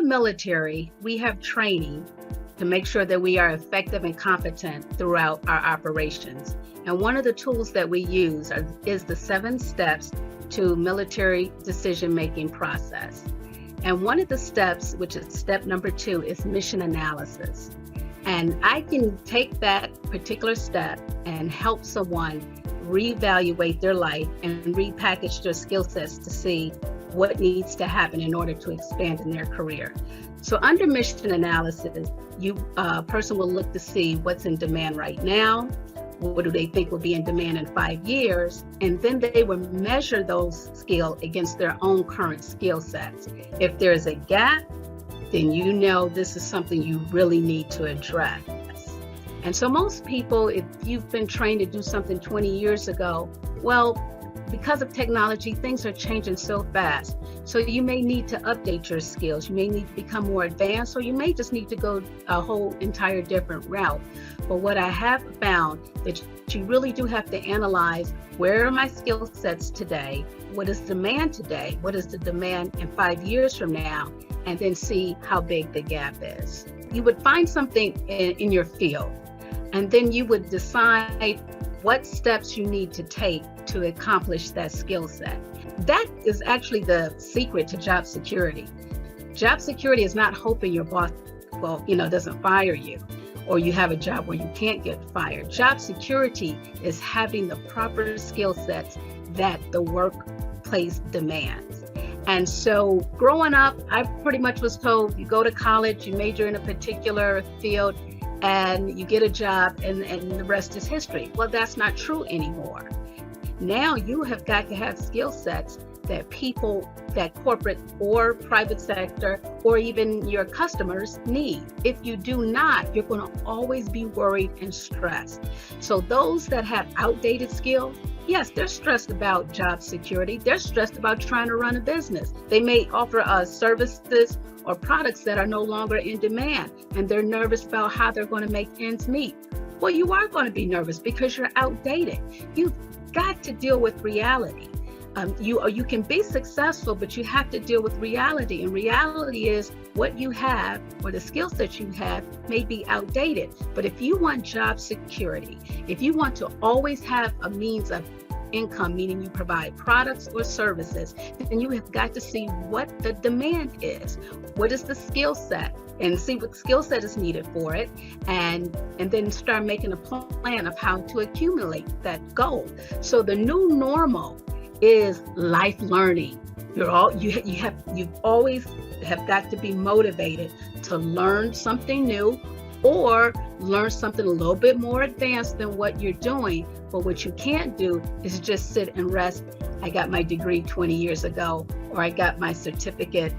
military, we have training to make sure that we are effective and competent throughout our operations. And one of the tools that we use is the 7 steps to military decision-making process. And one of the steps, which is step number 2, is mission analysis. And I can take that particular step and help someone reevaluate their life and repackage their skill sets to see what needs to happen in order to expand in their career. So under mission analysis, a person will look to see what's in demand right now, what do they think will be in demand in 5 years, and then they will measure those skills against their own current skill sets. If there's a gap, then you know this is something you really need to address. And so most people, if you've been trained to do something 20 years ago, well, because of technology, things are changing so fast. So you may need to update your skills. You may need to become more advanced, or you may just need to go a whole entire different route. But what I have found that you really do have to analyze, where are my skill sets today? What is demand today? What is the demand in 5 years from now? And then see how big the gap is. You would find something in your field, and then you would decide what steps you need to take to accomplish that skill set. That is actually the secret to job security. Job security is not hoping your boss, doesn't fire you, or you have a job where you can't get fired. Job security is having the proper skill sets that the workplace demands. And so growing up, I pretty much was told, you go to college, you major in a particular field, and you get a job, and the rest is history. Well, that's not true anymore. Now you have got to have skill sets that people, that corporate or private sector, or even your customers need. If you do not, you're going to always be worried and stressed. So those that have outdated skills, yes, they're stressed about job security. They're stressed about trying to run a business. They may offer services or products that are no longer in demand, and they're nervous about how they're going to make ends meet. Well, you are going to be nervous because you're outdated. You've got to deal with reality. You can be successful, but you have to deal with reality. And reality is what you have, or the skills that you have, may be outdated. But if you want job security, if you want to always have a means of income, meaning you provide products or services, then you have got to see what the demand is. What is the skill set? And see what skill set is needed for it, and then start making a plan of how to accumulate that goal. So the new normal is life learning. You've always have got to be motivated to learn something new, or learn something a little bit more advanced than what you're doing. But what you can't do is just sit and rest. I got my degree 20 years ago, or I got my certificate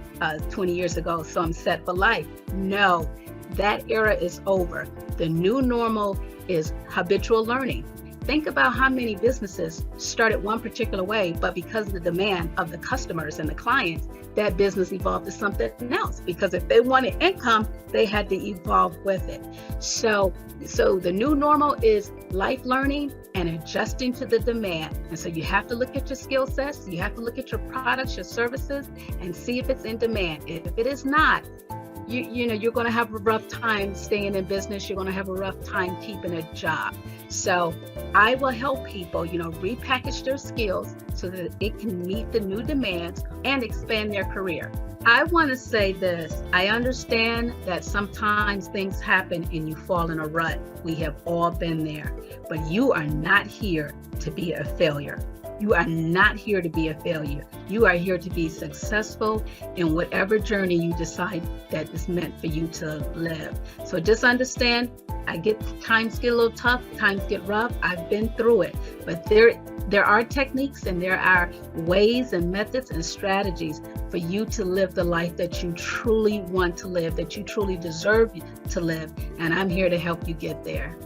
20 years ago, so I'm set for life. No, that era is over. The new normal is habitual learning. Think about how many businesses started one particular way, but because of the demand of the customers and the clients, that business evolved to something else. Because if they wanted income, they had to evolve with it. So the new normal is life learning and adjusting to the demand. And so you have to look at your skill sets, you have to look at your products, your services, and see if it's in demand. If it is not, you're going to have a rough time staying in business. You're going to have a rough time keeping a job. So I will help people, repackage their skills so that it can meet the new demands and expand their career. I want to say this. I understand that sometimes things happen and you fall in a rut. We have all been there, but you are not here to be a failure. You are not here to be a failure. You are here to be successful in whatever journey you decide that is meant for you to live. So just understand, times get a little tough, times get rough. I've been through it, but there are techniques and there are ways and methods and strategies for you to live the life that you truly want to live, that you truly deserve to live. And I'm here to help you get there.